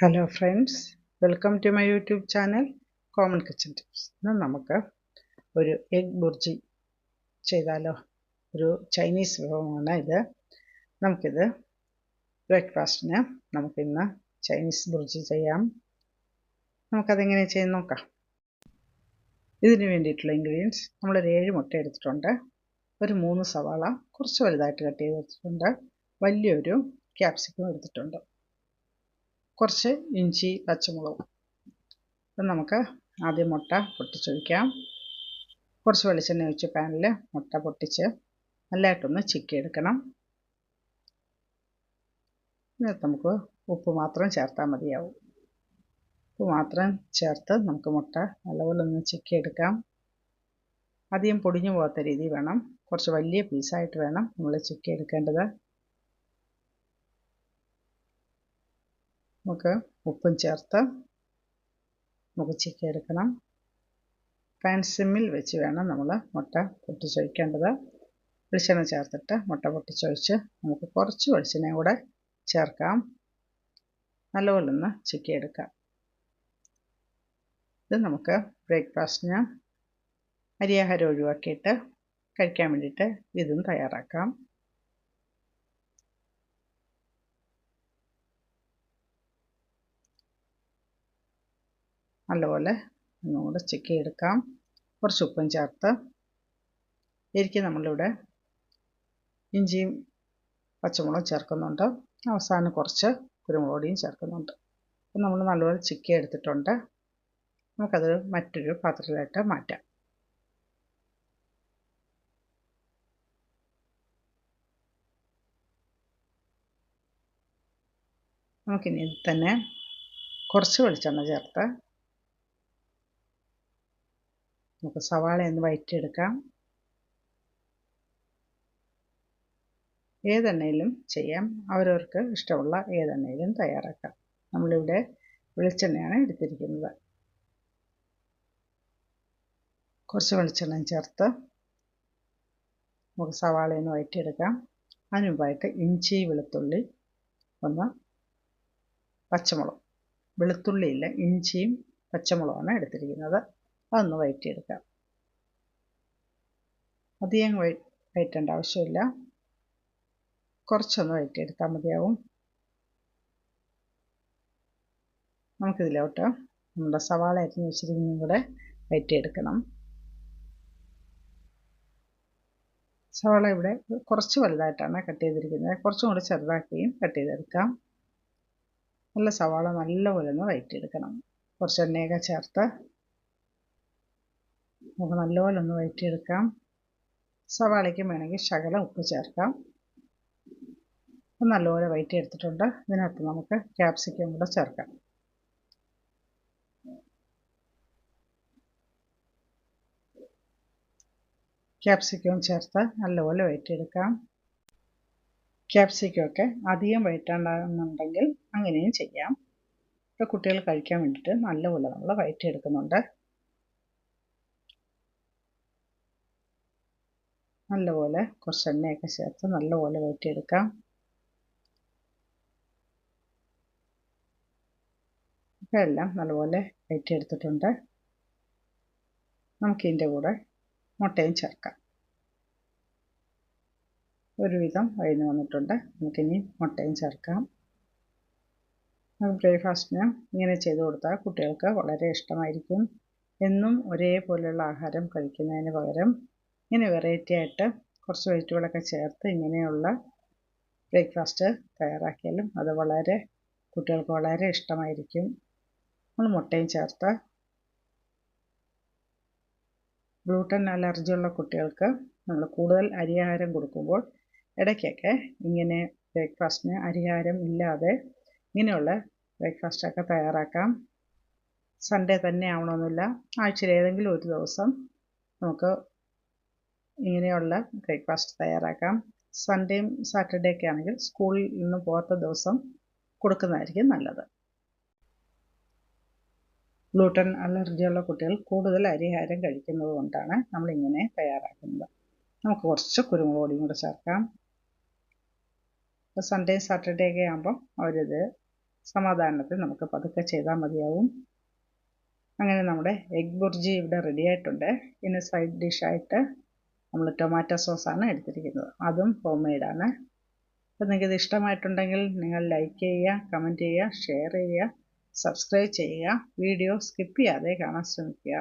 Hello friends, welcome to my YouTube channel common kitchen tips. ഇന്ന് നമുക്ക് ഒരു egg bhurji ചെയ്താലോ. ഒരു ചൈനീസ് വിഭവമാണ് ഇത്. നമുക്കിത് ബ്രേക്ക്ഫാസ്റ്റിന് നമുക്കിന്ന് ചൈനീസ് ബുർജി ചെയ്യാം. നമുക്കതെങ്ങനെ ചെയ്ത് നോക്കാം. ഇതിന് വേണ്ടിയിട്ടുള്ള ഇൻഗ്രീഡിയൻസ് നമ്മളൊരു 7 മുട്ട എടുത്തിട്ടുണ്ട്, ഒരു 3 സവാള കുറച്ച് വലുതായിട്ട് കട്ട് ചെയ്ത് വെച്ചിട്ടുണ്ട്, വലിയൊരു ക്യാപ്സിക്കം എടുത്തിട്ടുണ്ട്, കുറച്ച് ഇഞ്ചി പച്ചമുളകും. അപ്പം നമുക്ക് ആദ്യം മുട്ട പൊട്ടിച്ചൊഴിക്കാം. കുറച്ച് വെളിച്ചെണ്ണ ഒഴിച്ച് പാനിൽ മുട്ട പൊട്ടിച്ച് നല്ലതായിട്ടൊന്ന് ചിക്കി എടുക്കണം. ഇതിനകത്ത് നമുക്ക് ഉപ്പ് മാത്രം ചേർത്താൽ മതിയാവും. ഉപ്പ് മാത്രം ചേർത്ത് നമുക്ക് മുട്ട നല്ലപോലെ ഒന്ന് ചിക്കി എടുക്കാം. അധികം പൊടിഞ്ഞു പോകാത്ത രീതി വേണം, കുറച്ച് വലിയ പീസായിട്ട് വേണം നമ്മൾ ചിക്കി എടുക്കേണ്ടത്. നമുക്ക് ഉപ്പും ചേർത്ത് നമുക്ക് ചിക്കി എടുക്കണം. പാൻ സിമ്മിൽ വെച്ച് വേണം നമ്മൾ മുട്ട പൊട്ടിച്ചൊഴിക്കേണ്ടത്. വെളിച്ചെണ്ണ ചേർത്തിട്ട് മുട്ട പൊട്ടിച്ചൊഴിച്ച് നമുക്ക് കുറച്ച് വെളിച്ചെണ്ണയും കൂടെ ചേർക്കാം. നല്ലപോലെ ഒന്ന് ചിക്കി എടുക്കാം. ഇത് നമുക്ക് ബ്രേക്ക്ഫാസ്റ്റിന് അരിയാഹാരം ഒഴിവാക്കിയിട്ട് കഴിക്കാൻ വേണ്ടിയിട്ട് ഇതും തയ്യാറാക്കാം. നല്ലപോലെ ഒന്നുകൂടെ ചിക്കി എടുക്കാം. കുറച്ച് ഉപ്പും ചേർത്ത് ശരിക്കും നമ്മളിവിടെ ഇഞ്ചിയും പച്ചമുളകും ചേർക്കുന്നുണ്ട്, അവസാനം കുറച്ച് കുരുമുളക് പൊടിയും ചേർക്കുന്നുണ്ട്. അപ്പം നമ്മൾ നല്ലപോലെ ചിക്കി എടുത്തിട്ടുണ്ട്. നമുക്കത് മറ്റൊരു പാത്രത്തിലായിട്ട് മാറ്റാം. നമുക്കിനി തന്നെ കുറച്ച് വെളിച്ചെണ്ണ ചേർത്ത് നമുക്ക് സവാള ഒന്ന് വഴറ്റിയെടുക്കാം. ഏതെണ്ണയിലും ചെയ്യാം, അവരവർക്ക് ഇഷ്ടമുള്ള ഏതെണ്ണയിലും തയ്യാറാക്കാം. നമ്മളിവിടെ വെളിച്ചെണ്ണയാണ് എടുത്തിരിക്കുന്നത്. കുറച്ച് വെളിച്ചെണ്ണ ചേർത്ത് നമുക്ക് സവാളയൊന്ന് വഴറ്റിയെടുക്കാം. അതിന് മുമ്പായിട്ട് ഇഞ്ചി വെളുത്തുള്ളി ഒന്ന് പച്ചമുളക്, വെളുത്തുള്ളിയില്ല ഇഞ്ചിയും പച്ചമുളകാണ് എടുത്തിരിക്കുന്നത്, അതൊന്ന് വഴറ്റിയെടുക്കാം. അധികം വഴറ്റേണ്ട ആവശ്യമില്ല, കുറച്ചൊന്ന് വഴറ്റിയെടുത്താൽ മതിയാവും. നമുക്കിതിലോട്ട് നമ്മുടെ സവാള അരിഞ്ഞ് വെച്ചിരിക്കുന്നതും കൂടെ വഴറ്റിയെടുക്കണം. സവാള ഇവിടെ കുറച്ച് വലുതായിട്ടാണ് കട്ട് ചെയ്തിരിക്കുന്നത്, കുറച്ചും കൂടി ചെറുതാക്കിയും കട്ട് ചെയ്തെടുക്കാം. നല്ല സവാള നല്ലപോലെ ഒന്ന് വഴറ്റിയെടുക്കണം. കുറച്ച് എണ്ണയൊക്കെ ചേർത്ത് നമുക്ക് നല്ലപോലെ ഒന്ന് വഴറ്റിയെടുക്കാം. സവാളയ്ക്ക് വേണമെങ്കിൽ ശകലം ഉപ്പ് ചേർക്കാം. നല്ലപോലെ വഴറ്റിയെടുത്തിട്ടുണ്ട്. ഇതിനകത്ത് നമുക്ക് ക്യാപ്സിക്കം കൂടെ ചേർക്കാം. ക്യാപ്സിക്കവും ചേർത്ത് നല്ലപോലെ വഴറ്റിയെടുക്കാം. ക്യാപ്സിക്കമൊക്കെ അധികം വഴറ്റാണ്ടെന്നുണ്ടെങ്കിൽ അങ്ങനെയും ചെയ്യാം. ഇപ്പോൾ കുട്ടികൾ കഴിക്കാൻ വേണ്ടിയിട്ട് നല്ലപോലെ നമ്മൾ വഴറ്റിയെടുക്കുന്നുണ്ട്. നല്ലപോലെ കുറച്ച് എണ്ണയൊക്കെ ചേർത്ത് നല്ലപോലെ വഴറ്റിയെടുക്കാം. ഇപ്പോൾ എല്ലാം നല്ലപോലെ വഴറ്റിയെടുത്തിട്ടുണ്ട്. നമുക്കിതിൻ്റെ കൂടെ മുട്ടയും ചേർക്കാം. ഒരുവിധം വഴന്ന് വന്നിട്ടുണ്ട്. നമുക്കിനി മുട്ടയും ചേർക്കാം. ബ്രേക്ക്ഫാസ്റ്റിന് ഇങ്ങനെ ചെയ്ത് കൊടുത്താൽ കുട്ടികൾക്ക് വളരെ ഇഷ്ടമായിരിക്കും. എന്നും ഒരേപോലെയുള്ള ആഹാരം കഴിക്കുന്നതിന് പകരം ഇങ്ങനെ വെറൈറ്റി ആയിട്ട് കുറച്ച് വെജിറ്റബിളൊക്കെ ചേർത്ത് ഇങ്ങനെയുള്ള ബ്രേക്ക്ഫാസ്റ്റ് തയ്യാറാക്കിയാലും അത് കുട്ടികൾക്ക് വളരെ ഇഷ്ടമായിരിക്കും. നമ്മൾ മുട്ടയും ചേർത്ത് ഗ്ലൂട്ടൻ അലർജിയുള്ള കുട്ടികൾക്ക് നമ്മൾ കൂടുതൽ അരിയാഹാരം കൊടുക്കുമ്പോൾ ഇടയ്ക്കൊക്കെ ഇങ്ങനെ ബ്രേക്ക്ഫാസ്റ്റിന് അരിയാഹാരം ഇല്ലാതെ ഇങ്ങനെയുള്ള ബ്രേക്ക്ഫാസ്റ്റൊക്കെ തയ്യാറാക്കാം. സൺഡേ തന്നെ ആവണമെന്നില്ല, ആഴ്ചയിൽ ഏതെങ്കിലും ഒരു ദിവസം നമുക്ക് ഇങ്ങനെയുള്ള ബ്രേക്ക്ഫാസ്റ്റ് തയ്യാറാക്കാം. സൺഡേയും സാറ്റർഡേ ഒക്കെ ആണെങ്കിൽ സ്കൂളിൽ നിന്ന് പോകാത്ത ദിവസം കൊടുക്കുന്നതായിരിക്കും നല്ലത്. ഗ്ലൂട്ടൻ അലർജിയുള്ള കുട്ടികൾ കൂടുതൽ അരിയാഹാരം കഴിക്കുന്നത് കൊണ്ടാണ് നമ്മളിങ്ങനെ തയ്യാറാക്കുന്നത്. നമുക്ക് കുറച്ച് കുരുമുളക് പൊടിയും കൂടെ ചേർക്കാം. ഇപ്പോൾ സൺഡേ സാറ്റർഡേ ഒക്കെ ആകുമ്പം അവരിത് സമാധാനത്തിൽ നമുക്ക് പതുക്കെ ചെയ്താൽ മതിയാവും. അങ്ങനെ നമ്മുടെ എഗ് ബുർജി ഇവിടെ റെഡി ആയിട്ടുണ്ട്. ഇനി സൈഡ് ഡിഷായിട്ട് നമ്മൾ ടൊമാറ്റോ സോസാണ് എടുത്തിരിക്കുന്നത്. അതും ഹോം മെയ്ഡാണ്. അപ്പോൾ നിങ്ങൾക്കിത് ഇഷ്ടമായിട്ടുണ്ടെങ്കിൽ നിങ്ങൾ ലൈക്ക് ചെയ്യുക, കമൻറ്റ് ചെയ്യുക, ഷെയർ ചെയ്യുക, സബ്സ്ക്രൈബ് ചെയ്യുക. വീഡിയോ സ്കിപ്പ് ചെയ്യാതെ കാണാൻ ശ്രമിക്കുക.